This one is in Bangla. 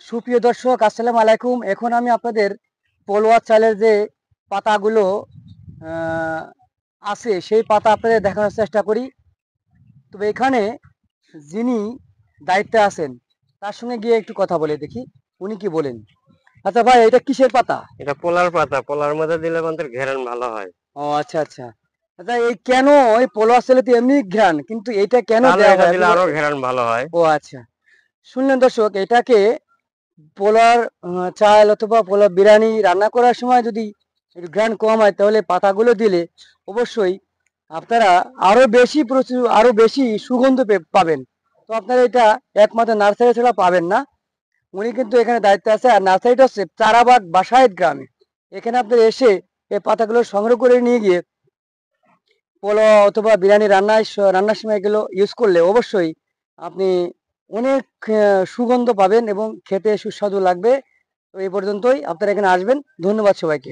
সুপ্রিয় দর্শক, আসসালামু আলাইকুম। এখন আমি আপনাদের পলোয়ার চালের যে পাতাগুলো আহ, আছে সেই পাতা আপনাদের দেখানোর চেষ্টা করি। তবে এখানে যিনি দায়িত্বে আছেন তার সঙ্গে গিয়ে একটু কথা বলে দেখি উনি কি বলেন। আচ্ছা ভাই, এটা কিসের পাতা? এটা পোলার পাতা, পোলার মধ্যে দিলে আমাদের ঘেরান ভালো হয়। ও আচ্ছা আচ্ছা। আচ্ছা, এই কেন ওই পলোয়ার চালে তো এমনি ঘ্রাণ, কিন্তু এটা কেন তাহলে দেওয়া এটা হয় আপনি দিলে আরো ঘেরান ভালো হয়। ও আচ্ছা, শুনলেন দর্শক, এটাকে পোলার চাল অথবা পোলার বিরিয়ানি রান্না করার সময় যদি একটু গ্রান কম হয় তাহলে পাতাগুলো দিলে অবশ্যই আপনারা আরো বেশি প্রচুর আরো বেশি সুগন্ধ পাবেন। তো আপনারা এটা একমাত্র নার্সারি ছাড়া পাবেন না। উনি কিন্তু এখানে দায়িত্ব আছে, আর নার্সারিটা হচ্ছে চারাবাগ বাসায়েত গ্রামে। এখানে আপনারা এসে এই পাতাগুলো সংগ্রহ করে নিয়ে গিয়ে পোলাও অথবা বিরিয়ানি রান্নার সময় এগুলো ইউজ করলে অবশ্যই আপনি অনেক সুগন্ধ পাবেন এবং খেতে সুস্বাদু লাগবে। তো এই পর্যন্তই, আপনারা এখানে আসবেন। ধন্যবাদ সবাইকে।